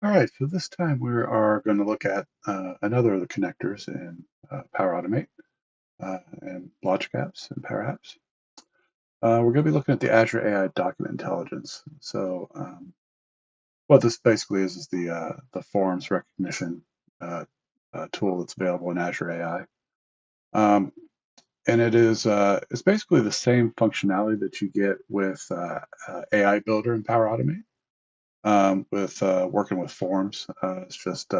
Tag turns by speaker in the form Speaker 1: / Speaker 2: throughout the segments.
Speaker 1: All right, so this time we are going to look at another of the connectors in Power Automate and Logic Apps and Power Apps. We're going to be looking at the Azure AI Document Intelligence. So what this basically is the forms recognition uh, tool that's available in Azure AI. Um, and it's basically the same functionality that you get with AI Builder and Power Automate with working with forms. It's just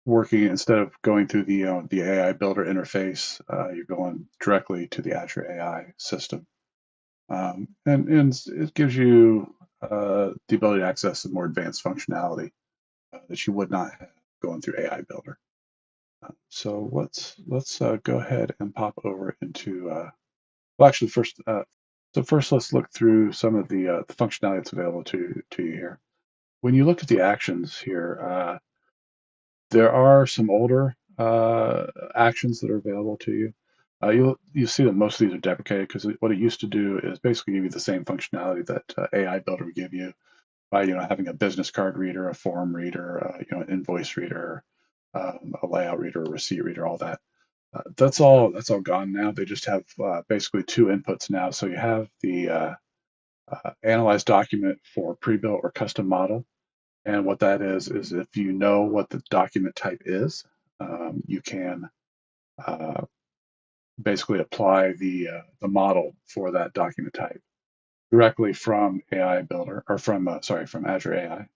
Speaker 1: working instead of going through the AI Builder interface, you're going directly to the Azure AI system, and it gives you the ability to access some more advanced functionality that you would not have going through AI Builder. So let's go ahead and pop over into well, actually first let's look through some of the functionality that's available to you here. When you look at the actions here, there are some older actions that are available to you. You'll see that most of these are deprecated because what it used to do is basically give you the same functionality that AI Builder would give you by having a business card reader, a form reader, an invoice reader, a layout reader, a receipt reader, all that. That's all gone now. They just have basically two inputs now. So you have the analyze document for pre-built or custom model, and what that is if you know what the document type is, you can uh, basically apply the model for that document type directly from AI Builder or from Azure AI.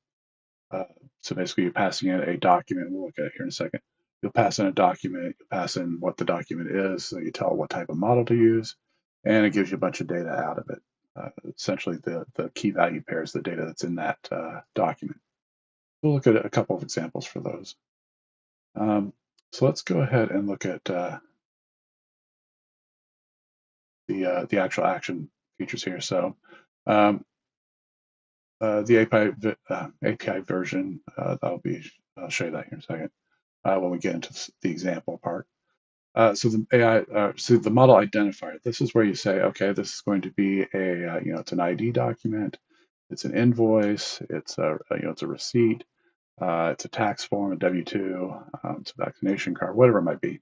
Speaker 1: So basically, you're passing in a document. We'll look at it here in a second. You'll pass in a document. You pass in what the document is. So you tell it what type of model to use, and it gives you a bunch of data out of it. Essentially, the key value pairs the data that's in that document. We'll look at a couple of examples for those. Um, so let's go ahead and look at the actual action features here. So um, the API version, I'll show you that here in a second when we get into the example part. So the model identifier, this is where you say, okay, this is going to be it's an ID document, it's an invoice, it's a receipt, it's a tax form, a W-2, it's a vaccination card, whatever it might be.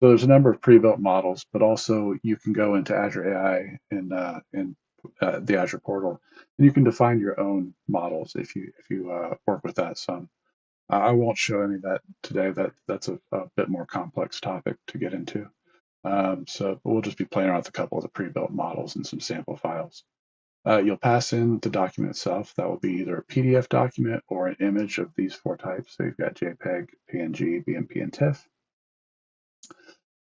Speaker 1: So there's a number of pre-built models, but also you can go into Azure AI in the Azure portal, and you can define your own models if you work with that some. I won't show any of that today. That's a bit more complex topic to get into. So we'll just be playing around with a couple of the pre-built models and some sample files. You'll pass in the document itself. That will be either a PDF document or an image of these four types. So you've got JPEG, PNG, BMP, and TIFF.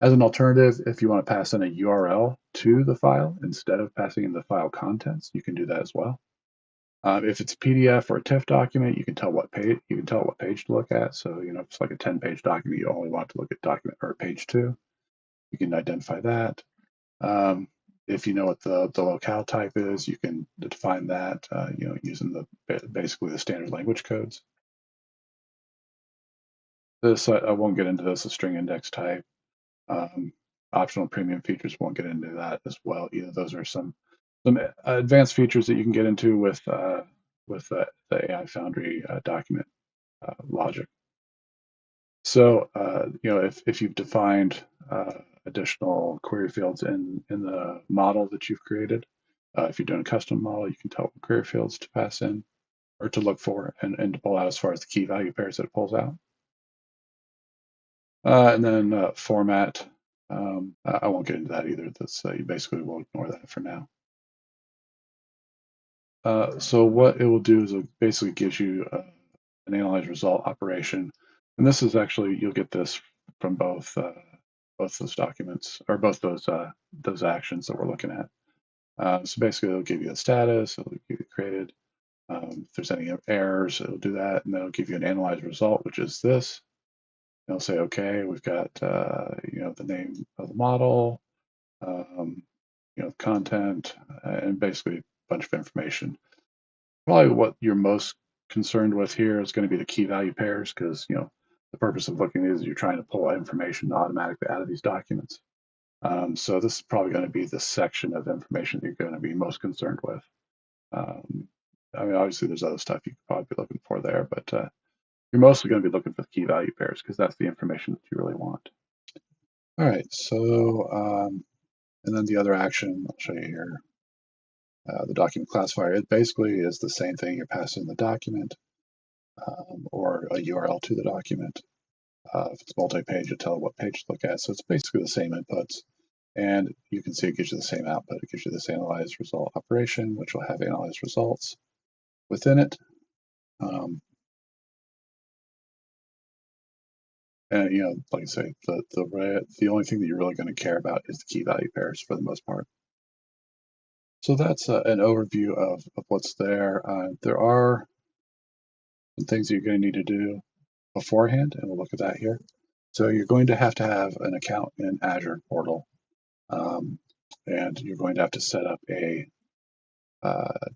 Speaker 1: As an alternative, if you want to pass in a URL to the file instead of passing in the file contents, you can do that as well. If it's a PDF or a TIFF document, you can tell it what page to look at. So, if it's like a 10-page document, you only want to look at document or page 2. You can identify that. Um, if you know what the locale type is, you can define that, using basically the standard language codes. This I won't get into this. The string index type, um, optional premium features won't get into that as well either. Those are some advanced features that you can get into with the AI Foundry document logic. So, if you've defined additional query fields in the model that you've created, if you're doing a custom model, you can tell what query fields to pass in or to look for and to pull out as far as the key value pairs that it pulls out. And then format. I won't get into that either. You basically will ignore that for now. So what it will do is it basically gives you an analyze result operation, and this is actually you'll get this from both those documents or both those actions that we're looking at. So basically, it'll give you a status, it'll give you created. If there's any errors, it'll do that, and then it'll give you an analyze result, which is this. It'll say, okay, we've got the name of the model, um, content, and basically a bunch of information. Probably what you're most concerned with here is going to be the key value pairs because the purpose of looking at these is you're trying to pull information automatically out of these documents. So this is probably going to be the section of information that you're going to be most concerned with. Um, I mean, obviously there's other stuff you could probably be looking for there, but you're mostly going to be looking for the key value pairs because that's the information that you really want. All right, so and then the other action I'll show you here, the document classifier. It basically is the same thing. You're passing the document or a URL to the document. If it's multi-page, it'll tell it what page to look at. So it's basically the same inputs. And you can see it gives you the same output. It gives you this analyze result operation, which will have analyzed results within it. And like I say, the only thing that you're really going to care about is the key value pairs for the most part. So that's an overview of what's there. There are some things that you're going to need to do beforehand, and we'll look at that here. So you're going to have an account in Azure portal, and you're going to have to set up a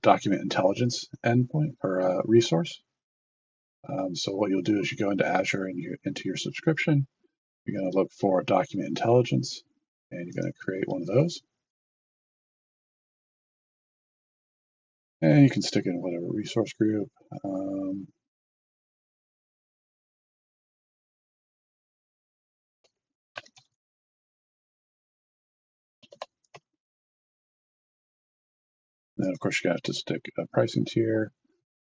Speaker 1: document intelligence endpoint or resource. So what you'll do is you go into Azure and into your subscription. You're going to look for document intelligence, and you're going to create one of those. And you can stick in whatever resource group. Then, of course, you have to stick a pricing tier.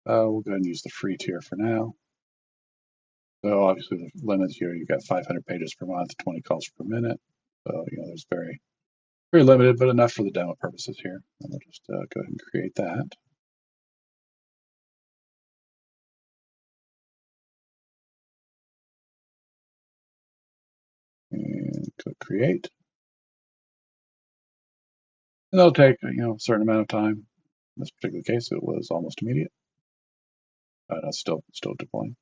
Speaker 1: We'll go ahead and use the free tier for now. So obviously the limits here, you've got 500 pages per month, 20 calls per minute. So, there's very limited, but enough for the demo purposes here. And we'll just go ahead and create that. And click create. And that'll take, a certain amount of time. In this particular case, it was almost immediate. It's still deploying.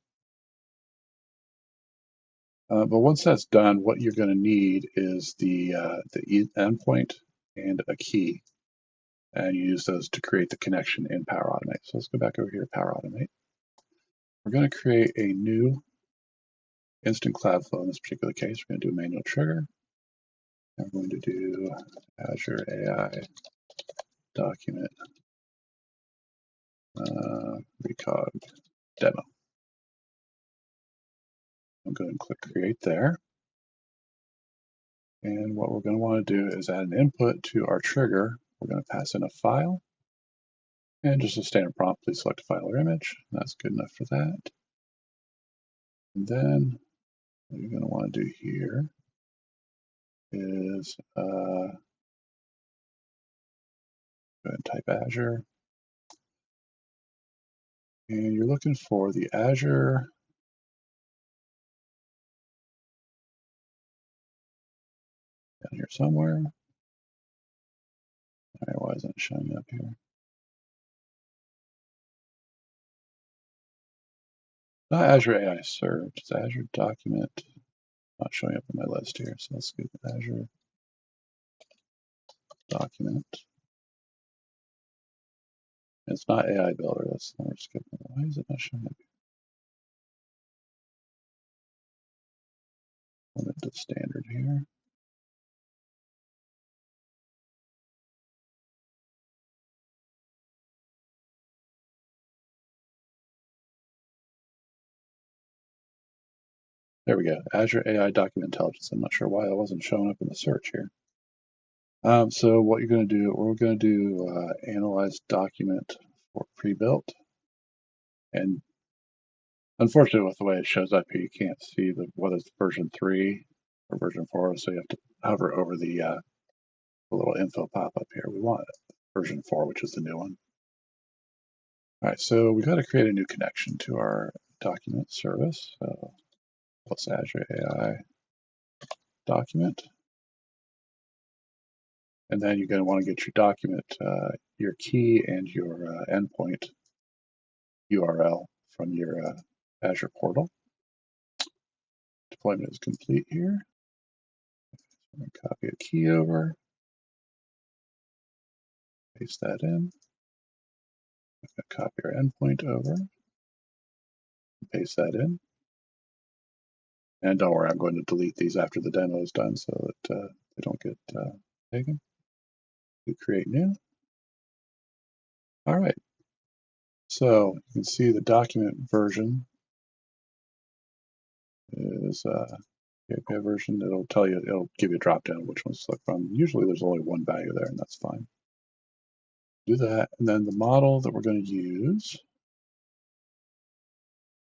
Speaker 1: But once that's done, what you're going to need is the endpoint and a key, and you use those to create the connection in Power Automate. So let's go back over here to Power Automate. We're going to create a new instant Cloudflow in this particular case. We're going to do a manual trigger. I'm going to do Azure AI Document Recog Demo. I'm going to click Create there. And what we're going to want to do is add an input to our trigger. We're going to pass in a file and just a standard prompt. Please select a file or image. That's good enough for that. And then what you're going to want to do here is go ahead and type Azure. And you're looking for the Azure down here somewhere. All right, why isn't it showing up here? Not Azure AI Search, it's Azure Document. Not showing up in my list here, so let's go to Azure Document. It's not AI Builder, that's the one we're skipping. Why is it not showing up? Limit to standard here. There we go, Azure AI Document Intelligence. I'm not sure why it wasn't showing up in the search here. So what you're going to do, we're going to do analyze document for pre-built. And unfortunately, with the way it shows up here, you can't see whether it's version 3 or version 4. So you have to hover over the little info pop-up here. We want version 4, which is the new one. All right, so we've got to create a new connection to our document service. So plus Azure AI Document. And then you're going to want to get your document, your key and your endpoint URL from your Azure portal. Deployment is complete here. I'm going to copy a key over, paste that in. I'm going to copy our endpoint over, paste that in. And don't worry, I'm going to delete these after the demo is done so that they don't get taken. We create new. All right. So you can see the document version is the API version. It'll tell you, it'll give you a drop down which one to select from. Usually there's only one value there, and that's fine. Do that, and then the model that we're going to use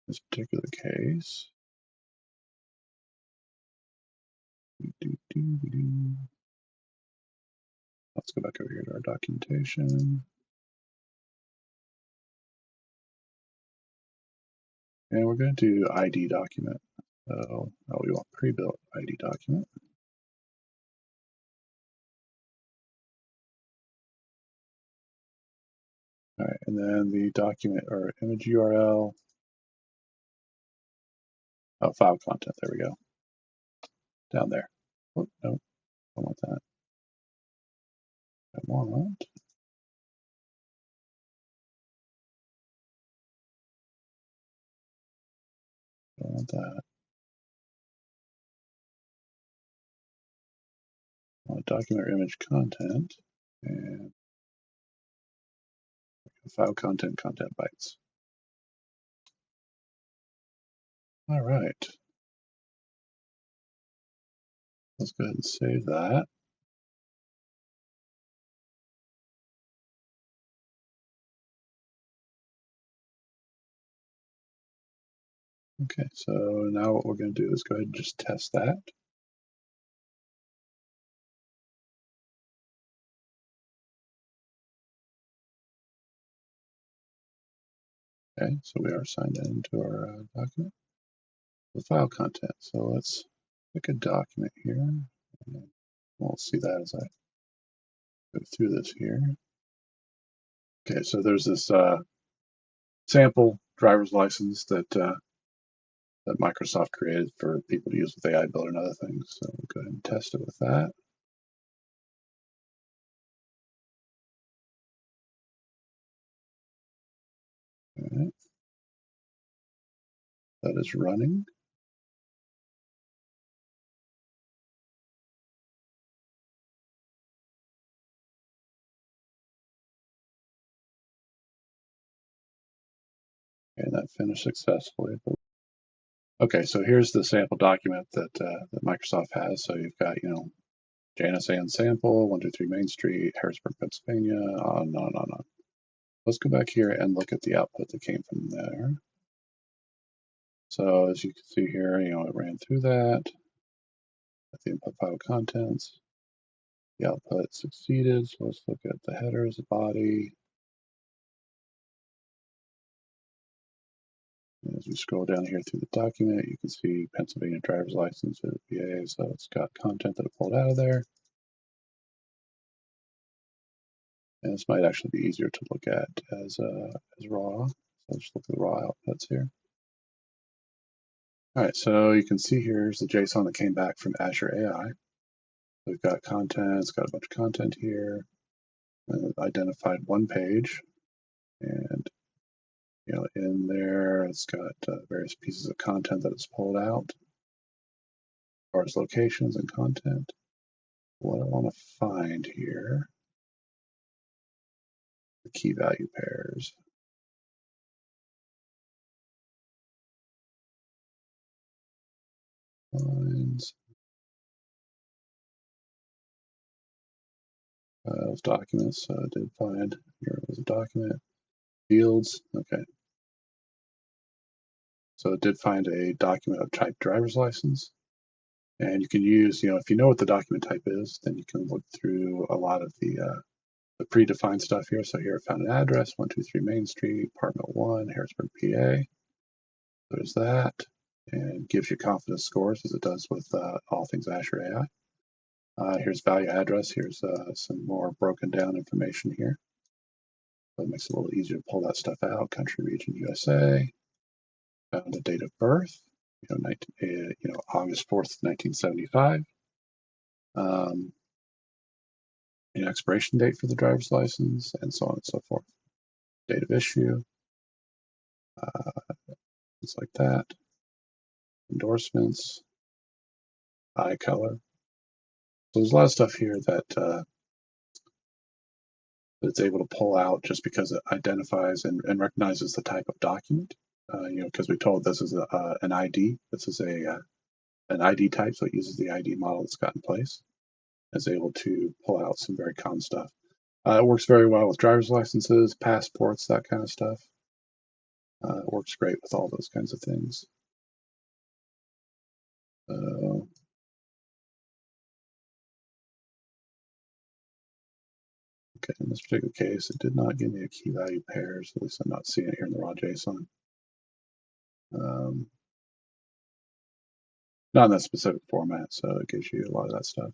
Speaker 1: in this particular case. Let's go back over here to our documentation. And we're going to do ID document. So we want pre-built ID document. All right, and then the document or image URL. Oh, file content. There we go. Down there. Oh, no, I want that. I want. I want that. I want document or image content and file content bytes. All right. Let's go ahead and save that. Okay, so now what we're going to do is go ahead and just test that. Okay, so we are signed into our document. The file content. So let's pick a document here. And we'll see that as I go through this here. Okay, so there's this sample driver's license that that Microsoft created for people to use with AI Builder and other things. So we'll go ahead and test it with that. All right. That is running. And that finished successfully. Okay, so here's the sample document that that Microsoft has. So you've got, Janice Ann sample, 123 Main Street, Harrisburg, Pennsylvania, on and on and on. Let's go back here and look at the output that came from there. So as you can see here, it ran through that. At the input file contents, the output succeeded. So let's look at the headers, the body. And as we scroll down here through the document, you can see Pennsylvania driver's license for the VA. So it's got content that I pulled out of there. And this might actually be easier to look at as raw. So let's look at the raw outputs here. All right, so you can see here's the JSON that came back from Azure AI. We've got content, it's got a bunch of content here, and it identified one page, and in there it's got various pieces of content that it's pulled out, as far as locations and content. What I want to find here, the key value pairs. Lines. Those documents, so I did find, here was a document. Fields, okay. So it did find a document of type driver's license. And you can use, if you know what the document type is, then you can look through a lot of the predefined stuff here. So here I found an address, 123 Main Street, apartment 1, Harrisburg, PA. There's that, and gives you confidence scores as it does with all things Azure AI. Here's value address. Here's some more broken down information here. So it makes it a little easier to pull that stuff out. Country, region, USA. Found a date of birth, August 4th, 1975. Expiration date for the driver's license, and so on and so forth. Date of issue, things like that. Endorsements, eye color. So there's a lot of stuff here that that it's able to pull out just because it identifies and recognizes the type of document. Because we told this is an ID. This is an ID type, so it uses the ID model that's got in place. It's able to pull out some very common stuff. It works very well with driver's licenses, passports, that kind of stuff. It works great with all those kinds of things. Uh, Okay, in this particular case, it did not give me a key value pairs. At least I'm not seeing it here in the raw JSON. Um, Not in that specific format, so it gives you a lot of that stuff.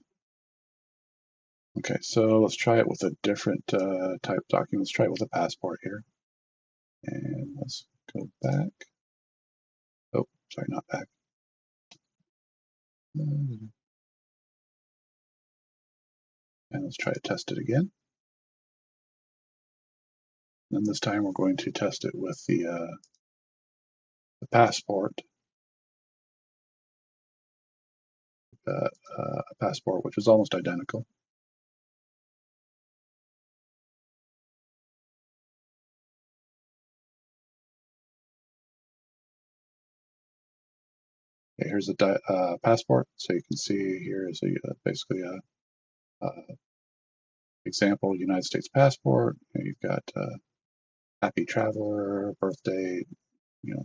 Speaker 1: Okay, so let's try it with a different type document. Let's try it with a passport here. And let's go back. Oh, sorry, not back. And let's try to test it again. And this time we're going to test it with the passport, a passport which is almost identical. Okay, here's a passport. So you can see here is basically a example United States passport. And you've got happy traveler, birthday, you know,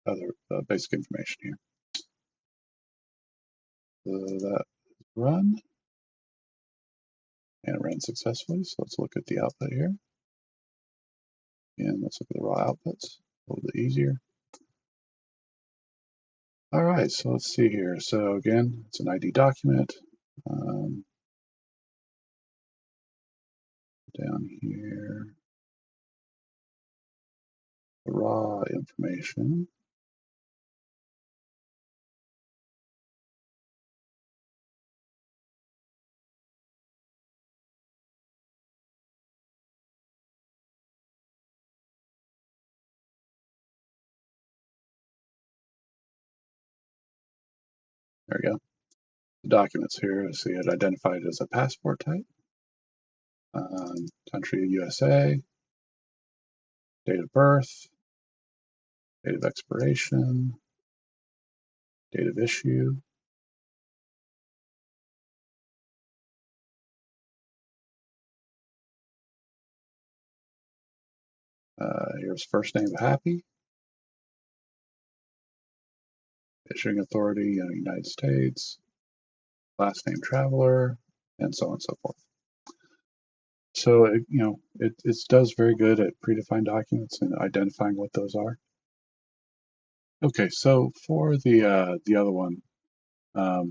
Speaker 1: other basic information here. So that run, and it ran successfully. So let's look at the output here. And let's look at the raw outputs, a little bit easier. All right, so let's see here. So again, it's an ID document. Down here, the raw information. There we go. The documents here, see it identified as a passport type. Country USA, date of birth, date of expiration, date of issue. Here's first name Happy, issuing authority, United States, last name Traveler, and so on and so forth. So it does very good at predefined documents and identifying what those are. Okay, so for the other one, for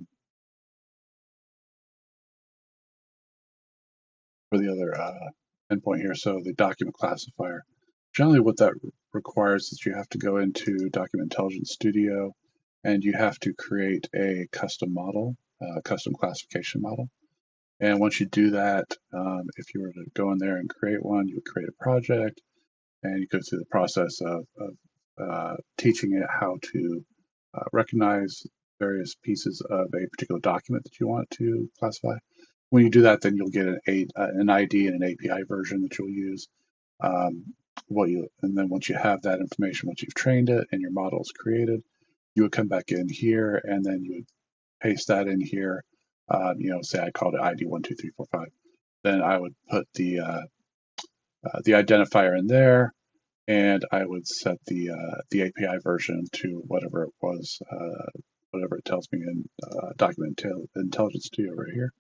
Speaker 1: the other endpoint here, so the document classifier. Generally, what that requires is you have to go into Document Intelligence Studio, and you have to create a custom model, custom classification model. And once you do that, if you were to go in there and create one, you would create a project, and you go through the process of teaching it how to recognize various pieces of a particular document that you want to classify. When you do that, then you'll get an ID and an API version that you'll use. And then once you have that information, once you've trained it and your model is created, you would come back in here and then you would paste that in here. Say I called it ID 12345. Then I would put the identifier in there, and I would set the API version to whatever it was, whatever it tells me in Document Intelligence Studio right here.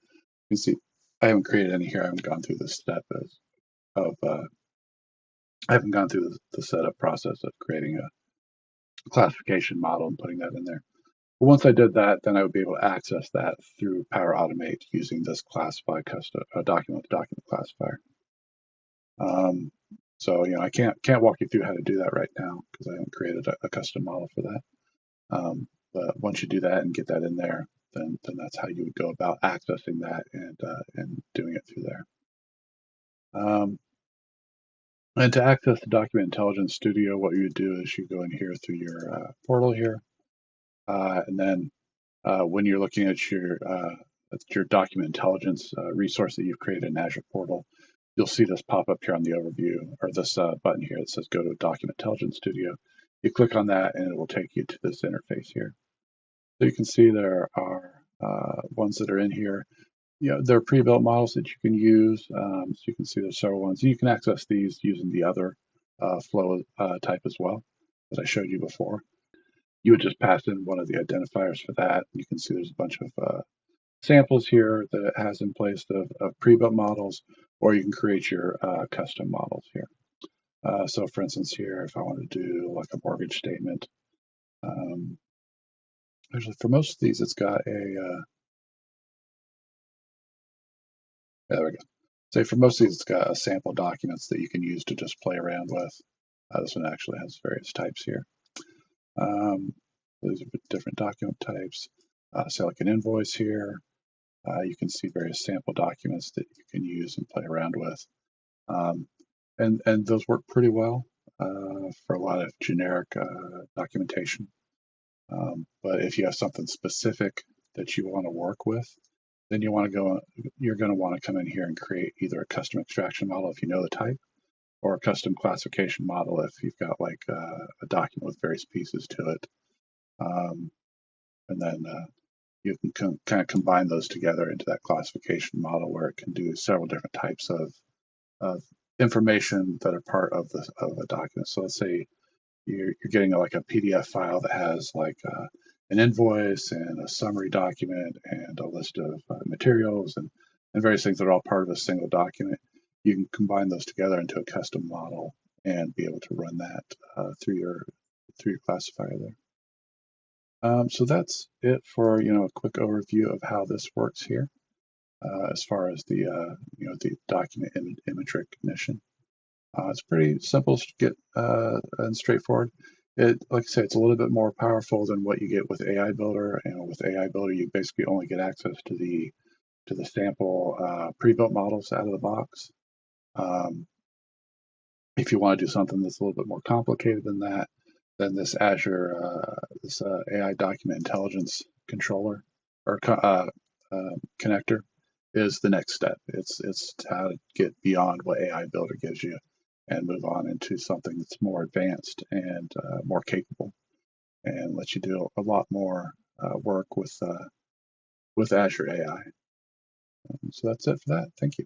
Speaker 1: You can see I haven't created any here. I haven't gone through this step of I haven't gone through the setup process of creating a classification model and putting that in there. But once I did that, then I would be able to access that through Power Automate using this classify custom document classifier. So I can't walk you through how to do that right now because I haven't created a custom model for that. But once you do that and get that in there, then that's how you would go about accessing that and doing it through there. And to access the Document Intelligence Studio, what you would do is you go in here through your portal here, and then when you're looking at your Document Intelligence resource that you've created in Azure portal, you'll see this pop up here on the overview, or this button here that says go to Document Intelligence Studio. You click on that and it will take you to this interface here. So you can see there are ones that are in here. There are pre-built models that you can use. So you can see there's several ones. You can access these using the other flow type as well that I showed you before. You would just pass in one of the identifiers for that. You can see there's a bunch of samples here that it has in place of pre-built models, or you can create your custom models here. So for instance here, if I want to do like a mortgage statement, actually for most of these, it's got there we go. Say for most of these, it's got a sample documents that you can use to just play around with. This one actually has various types here. These are different document types. Say like an invoice here. You can see various sample documents that you can use and play around with. And those work pretty well for a lot of generic documentation. But if you have something specific that you want to work with, then you're going to want to come in here and create either a custom extraction model if you know the type, or a custom classification model if you've got like a document with various pieces to it. And then you can kind of combine those together into that classification model where it can do several different types of information that are part of a document. So let's say you're getting like a PDF file that has like an invoice and a summary document and a list of materials and various things that are all part of a single document. You can combine those together into a custom model and be able to run that through your classifier there. So that's it for a quick overview of how this works here as far as the document image recognition. It's pretty simple to get and straightforward. Like I say, it's a little bit more powerful than what you get with AI Builder. And with AI Builder, you basically only get access to the sample pre-built models out of the box. If you want to do something that's a little bit more complicated than that, then this Azure AI Document Intelligence controller or connector is the next step. It's how to get beyond what AI Builder gives you and move on into something that's more advanced and more capable and let you do a lot more work with Azure AI. So that's it for that. Thank you.